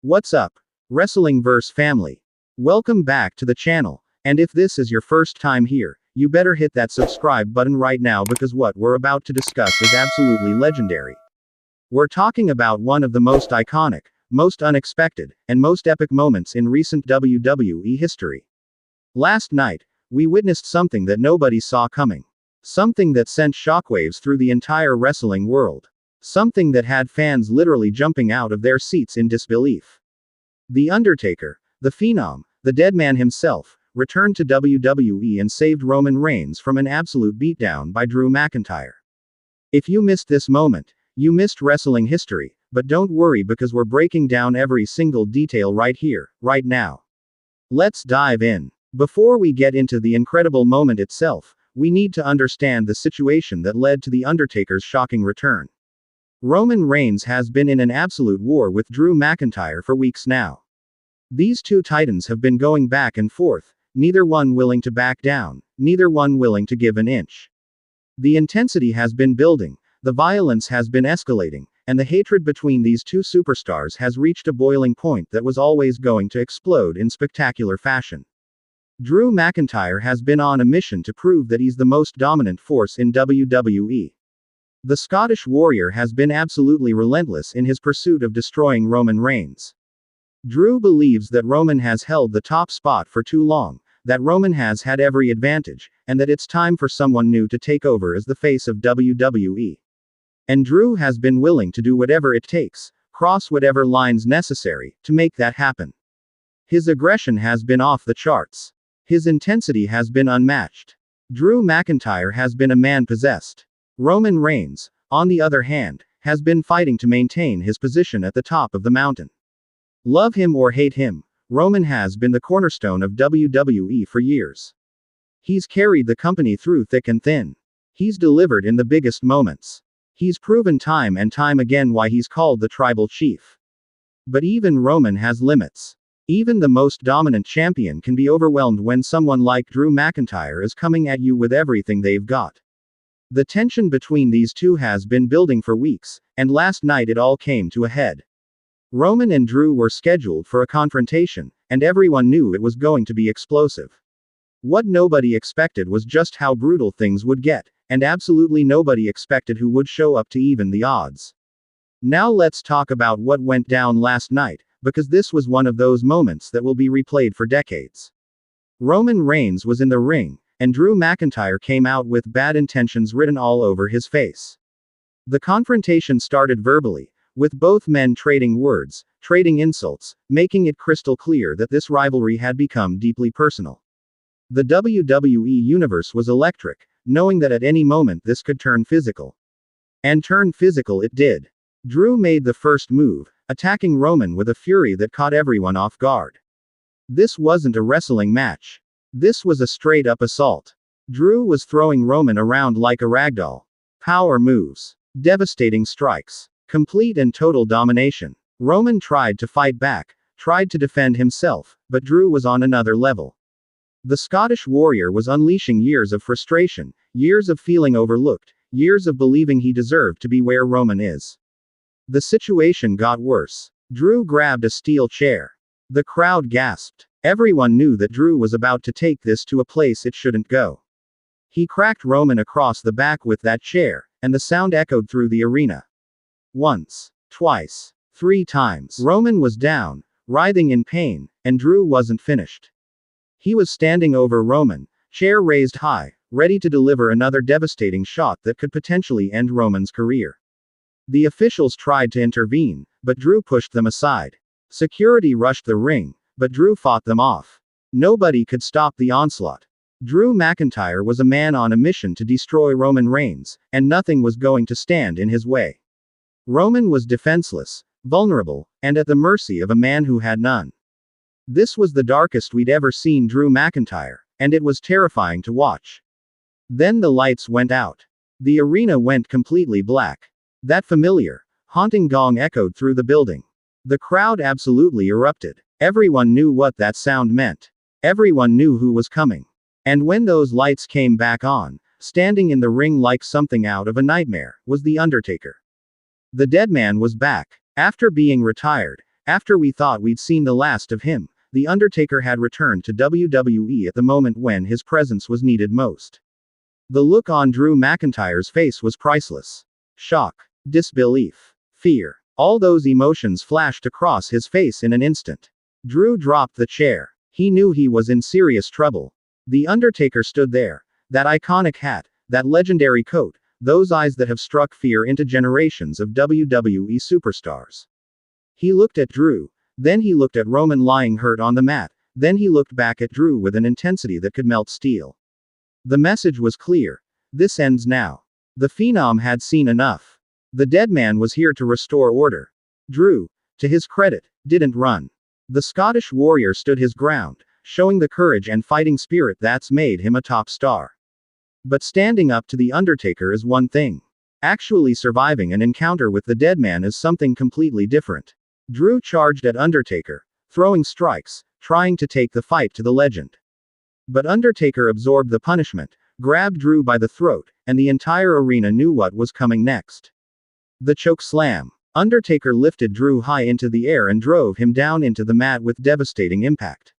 What's up, Wrestlingverse family? Welcome back to the channel, and if this is your first time here, you better hit that subscribe button right now because what we're about to discuss is absolutely legendary. We're talking about one of the most iconic, most unexpected, and most epic moments in recent WWE history. Last night, we witnessed something that nobody saw coming. Something that sent shockwaves through the entire wrestling world. Something that had fans literally jumping out of their seats in disbelief. The Undertaker, the Phenom, the Deadman himself, returned to WWE and saved Roman Reigns from an absolute beatdown by Drew McIntyre. If you missed this moment, you missed wrestling history, but don't worry because we're breaking down every single detail right here, right now. Let's dive in. Before we get into the incredible moment itself, we need to understand the situation that led to The Undertaker's shocking return. Roman Reigns has been in an absolute war with Drew McIntyre for weeks now. These two titans have been going back and forth, neither one willing to back down, neither one willing to give an inch. The intensity has been building, the violence has been escalating, and the hatred between these two superstars has reached a boiling point that was always going to explode in spectacular fashion. Drew McIntyre has been on a mission to prove that he's the most dominant force in WWE. The Scottish Warrior has been absolutely relentless in his pursuit of destroying Roman Reigns. Drew believes that Roman has held the top spot for too long, that Roman has had every advantage, and that it's time for someone new to take over as the face of WWE. And Drew has been willing to do whatever it takes, cross whatever lines necessary, to make that happen. His aggression has been off the charts. His intensity has been unmatched. Drew McIntyre has been a man possessed. Roman Reigns, on the other hand, has been fighting to maintain his position at the top of the mountain. Love him or hate him, Roman has been the cornerstone of WWE for years. He's carried the company through thick and thin. He's delivered in the biggest moments. He's proven time and time again why he's called the tribal chief. But even Roman has limits. Even the most dominant champion can be overwhelmed when someone like Drew McIntyre is coming at you with everything they've got. The tension between these two has been building for weeks, and last night it all came to a head. Roman and Drew were scheduled for a confrontation, and everyone knew it was going to be explosive. What nobody expected was just how brutal things would get, and absolutely nobody expected who would show up to even the odds. Now let's talk about what went down last night, because this was one of those moments that will be replayed for decades. Roman Reigns was in the ring, and Drew McIntyre came out with bad intentions written all over his face. The confrontation started verbally, with both men trading words, trading insults, making it crystal clear that this rivalry had become deeply personal. The WWE Universe was electric, knowing that at any moment this could turn physical. And turn physical it did. Drew made the first move, attacking Roman with a fury that caught everyone off guard. This wasn't a wrestling match. This was a straight-up assault. Drew was throwing Roman around like a ragdoll. Power moves. Devastating strikes. Complete and total domination. Roman tried to fight back, tried to defend himself, but Drew was on another level. The Scottish Warrior was unleashing years of frustration, years of feeling overlooked, years of believing he deserved to be where Roman is. The situation got worse. Drew grabbed a steel chair. The crowd gasped. Everyone knew that Drew was about to take this to a place it shouldn't go. He cracked Roman across the back with that chair, and the sound echoed through the arena. Once, twice, 3 times. Roman was down, writhing in pain, and Drew wasn't finished. He was standing over Roman, chair raised high, ready to deliver another devastating shot that could potentially end Roman's career. The officials tried to intervene, but Drew pushed them aside. Security rushed the ring, but Drew fought them off. Nobody could stop the onslaught. Drew McIntyre was a man on a mission to destroy Roman Reigns, and nothing was going to stand in his way. Roman was defenseless, vulnerable, and at the mercy of a man who had none. This was the darkest we'd ever seen Drew McIntyre, and it was terrifying to watch. Then the lights went out. The arena went completely black. That familiar, haunting gong echoed through the building. The crowd absolutely erupted. Everyone knew what that sound meant. Everyone knew who was coming. And when those lights came back on, standing in the ring like something out of a nightmare, was The Undertaker. The Deadman was back. After being retired, After we thought we'd seen the last of him, The Undertaker had returned to WWE at the moment when his presence was needed most. The look on Drew McIntyre's face was priceless. Shock, disbelief, fear. All those emotions flashed across his face in an instant. Drew dropped the chair. He knew he was in serious trouble. The Undertaker stood there. That iconic hat, that legendary coat, those eyes that have struck fear into generations of WWE superstars. He looked at Drew. Then he looked at Roman lying hurt on the mat. Then he looked back at Drew with an intensity that could melt steel. The message was clear. This ends now. The Phenom had seen enough. The Deadman was here to restore order. Drew, to his credit, didn't run. The Scottish warrior stood his ground, showing the courage and fighting spirit that's made him a top star. But standing up to The Undertaker is one thing. Actually surviving an encounter with the Deadman is something completely different. Drew charged at Undertaker, throwing strikes, trying to take the fight to the legend. But Undertaker absorbed the punishment, grabbed Drew by the throat, and the entire arena knew what was coming next. The choke slam. Undertaker lifted Drew high into the air and drove him down into the mat with devastating impact.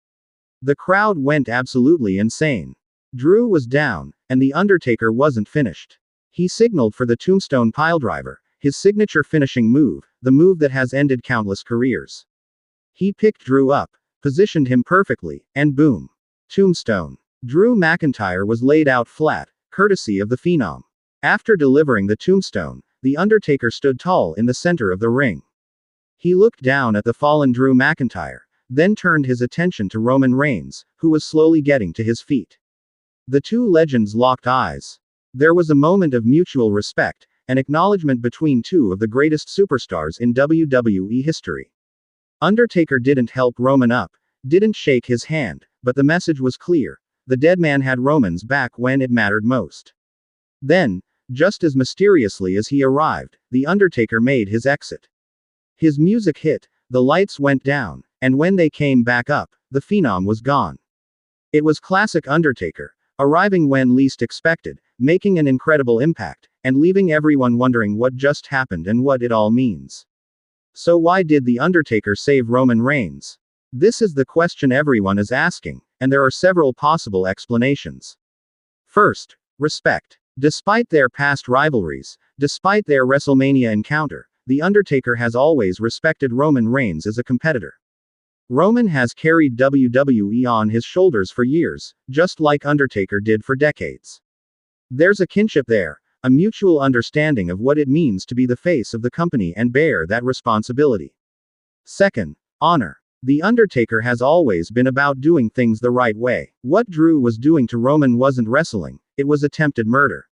The crowd went absolutely insane. Drew was down, and the Undertaker wasn't finished. He signaled for the Tombstone Piledriver, his signature finishing move, the move that has ended countless careers. He picked Drew up, positioned him perfectly, and boom. Tombstone. Drew McIntyre was laid out flat, courtesy of the Phenom. After delivering the Tombstone, The Undertaker stood tall in the center of the ring. He looked down at the fallen Drew McIntyre, then turned his attention to Roman Reigns, who was slowly getting to his feet. The two legends locked eyes. There was a moment of mutual respect, an acknowledgement between two of the greatest superstars in WWE history. Undertaker didn't help Roman up, didn't shake his hand, but the message was clear. The Deadman had Roman's back when it mattered most. Then, just as mysteriously as he arrived, The Undertaker made his exit. His music hit, the lights went down, and when they came back up, the Phenom was gone. It was classic Undertaker, arriving when least expected, making an incredible impact, and leaving everyone wondering what just happened and what it all means. So why did The Undertaker save Roman Reigns? This is the question everyone is asking, and there are several possible explanations. First, respect. Despite their past rivalries, despite their WrestleMania encounter, The Undertaker has always respected Roman Reigns as a competitor. Roman has carried WWE on his shoulders for years, just like Undertaker did for decades. There's a kinship there, a mutual understanding of what it means to be the face of the company and bear that responsibility. Second, honor. The Undertaker has always been about doing things the right way. What Drew was doing to Roman wasn't wrestling, it was attempted murder.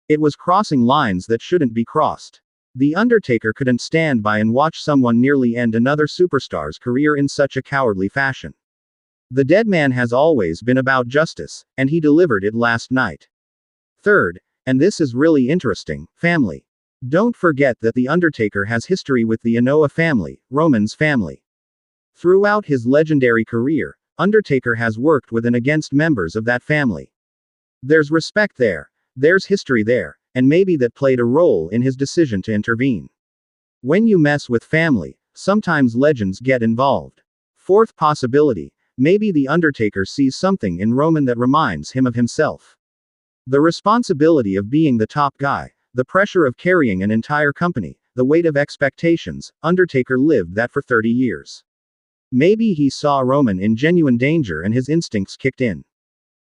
It was crossing lines that shouldn't be crossed. The Undertaker couldn't stand by and watch someone nearly end another superstar's career in such a cowardly fashion. The Deadman has always been about justice, and he delivered it last night. Third, and this is really interesting, family. Don't forget that The Undertaker has history with the Anoa'i family, Roman's family. Throughout his legendary career, Undertaker has worked with and against members of that family. There's respect there. There's history there, and maybe that played a role in his decision to intervene. When you mess with family, sometimes legends get involved. Fourth possibility, maybe The Undertaker sees something in Roman that reminds him of himself. The responsibility of being the top guy, the pressure of carrying an entire company, the weight of expectations, Undertaker lived that for 30 years. Maybe he saw Roman in genuine danger and his instincts kicked in.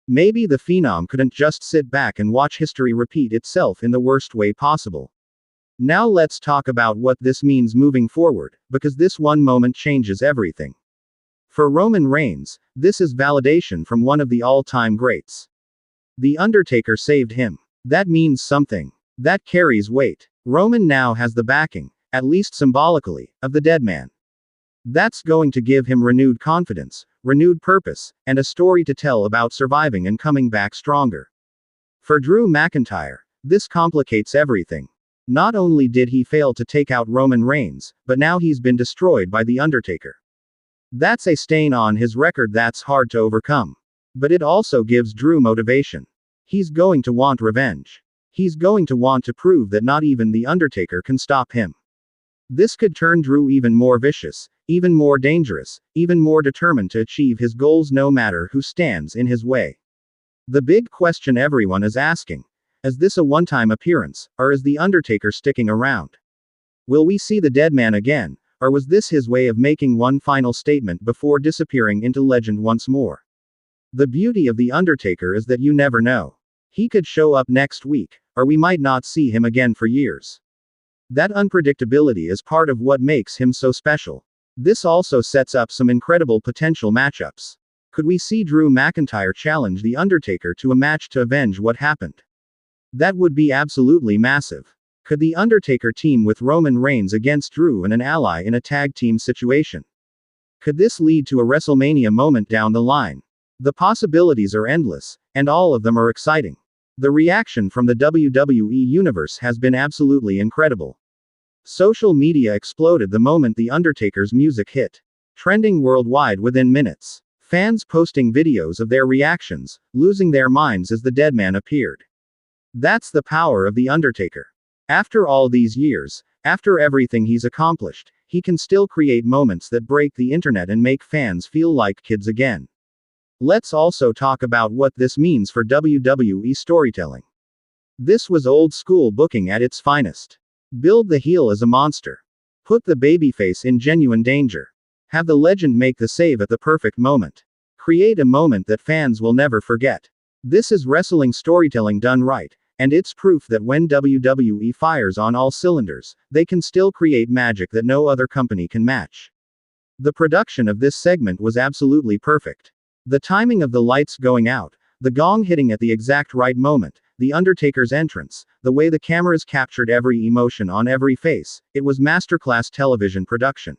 Maybe the Phenom couldn't just sit back and watch history repeat itself in the worst way possible. Now let's talk about what this means moving forward, because this one moment changes everything. For Roman Reigns, this is validation from one of the all-time greats. The Undertaker saved him. That means something. That carries weight. Roman now has the backing, at least symbolically, of the Deadman. That's going to give him renewed confidence, renewed purpose, and a story to tell about surviving and coming back stronger. For Drew McIntyre, this complicates everything. Not only did he fail to take out Roman Reigns, but now he's been destroyed by The Undertaker. That's a stain on his record that's hard to overcome. But it also gives Drew motivation. He's going to want revenge. He's going to want to prove that not even The Undertaker can stop him. This could turn Drew even more vicious, even more dangerous, even more determined to achieve his goals no matter who stands in his way. The big question everyone is asking: is this a one-time appearance, or is The Undertaker sticking around? Will we see the Deadman again, or was this his way of making one final statement before disappearing into legend once more? The beauty of The Undertaker is that you never know. He could show up next week, or we might not see him again for years. That unpredictability is part of what makes him so special. This also sets up some incredible potential matchups. Could we see Drew McIntyre challenge The Undertaker to a match to avenge what happened? That would be absolutely massive. Could The Undertaker team with Roman Reigns against Drew and an ally in a tag team situation? Could this lead to a WrestleMania moment down the line? The possibilities are endless, and all of them are exciting. The reaction from the WWE Universe has been absolutely incredible. Social media exploded the moment The Undertaker's music hit, trending worldwide within minutes. Fans posting videos of their reactions, losing their minds as the Deadman appeared. That's the power of The Undertaker. After all these years, after everything he's accomplished, he can still create moments that break the internet and make fans feel like kids again. Let's also talk about what this means for WWE storytelling. This was old school booking at its finest. Build the heel as a monster. Put the babyface in genuine danger. Have the legend make the save at the perfect moment. Create a moment that fans will never forget. This is wrestling storytelling done right, and it's proof that when WWE fires on all cylinders, they can still create magic that no other company can match. The production of this segment was absolutely perfect. The timing of the lights going out, the gong hitting at the exact right moment, The Undertaker's entrance, the way the cameras captured every emotion on every face, it was masterclass television production.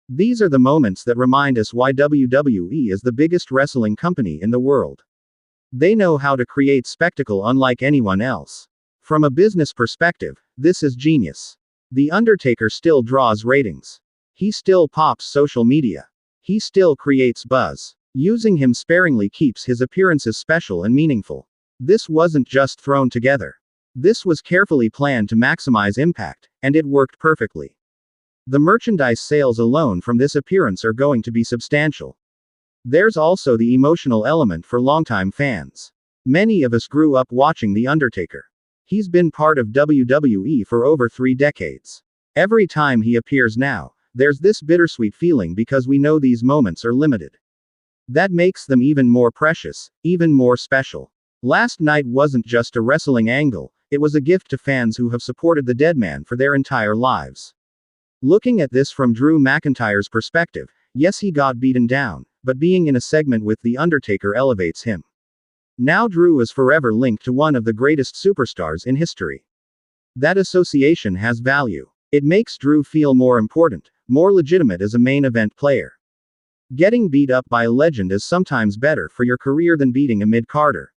These are the moments that remind us why WWE is the biggest wrestling company in the world. They know how to create spectacle unlike anyone else. From a business perspective, this is genius. The Undertaker still draws ratings. He still pops social media. He still creates buzz. Using him sparingly keeps his appearances special and meaningful. This wasn't just thrown together. This was carefully planned to maximize impact, and it worked perfectly. The merchandise sales alone from this appearance are going to be substantial. There's also the emotional element for longtime fans. Many of us grew up watching The Undertaker. He's been part of WWE for over 3 decades. Every time he appears now, there's this bittersweet feeling because we know these moments are limited. That makes them even more precious, even more special. Last night wasn't just a wrestling angle, it was a gift to fans who have supported the Deadman for their entire lives. Looking at this from Drew McIntyre's perspective, yes, he got beaten down, but being in a segment with The Undertaker elevates him. Now Drew is forever linked to one of the greatest superstars in history. That association has value. It makes Drew feel more important, more legitimate as a main event player. Getting beat up by a legend is sometimes better for your career than beating a mid-carder.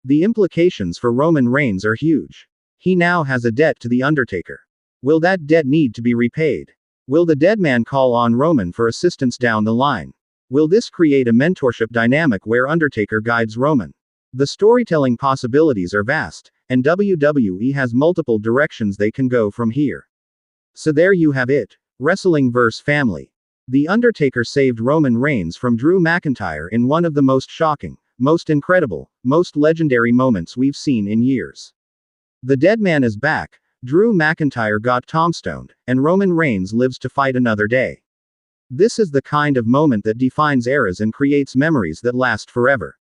The implications for Roman Reigns are huge. He now has a debt to The Undertaker. Will that debt need to be repaid? Will the Deadman call on Roman for assistance down the line? Will this create a mentorship dynamic where Undertaker guides Roman? The storytelling possibilities are vast, and WWE has multiple directions they can go from here. So there you have it. Wrestling vs. family. The Undertaker saved Roman Reigns from Drew McIntyre in one of the most shocking, most incredible, most legendary moments we've seen in years. The Deadman is back, Drew McIntyre got tombstoned, and Roman Reigns lives to fight another day. This is the kind of moment that defines eras and creates memories that last forever.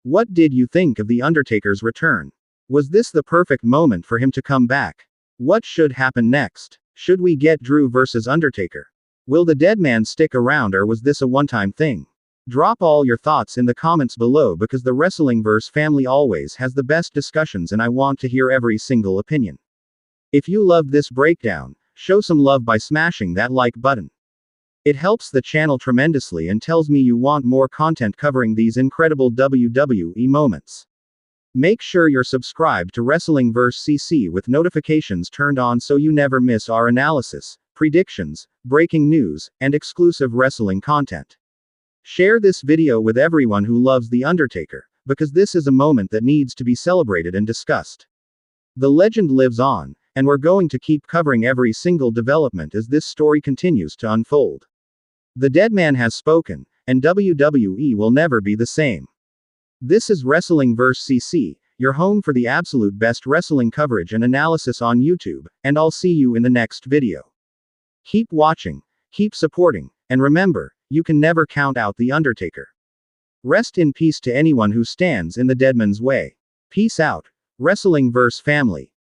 What did you think of The Undertaker's return? Was this the perfect moment for him to come back? What should happen next? Should we get Drew vs. Undertaker? Will the Deadman stick around, or was this a one-time thing? Drop all your thoughts in the comments below because the Wrestlingverse family always has the best discussions and I want to hear every single opinion. If you loved this breakdown, show some love by smashing that like button. It helps the channel tremendously and tells me you want more content covering these incredible WWE moments. Make sure you're subscribed to Wrestlingverse CC with notifications turned on so you never miss our analysis, predictions, breaking news, and exclusive wrestling content. Share this video with everyone who loves The Undertaker, because this is a moment that needs to be celebrated and discussed. The legend lives on, and we're going to keep covering every single development as this story continues to unfold. The Deadman has spoken, and WWE will never be the same. This is Wrestlingverse CC, your home for the absolute best wrestling coverage and analysis on YouTube, and I'll see you in the next video. Keep watching, keep supporting, and remember, you can never count out the Undertaker. Rest in peace to anyone who stands in the Deadman's way. Peace out, Wrestlingverse family.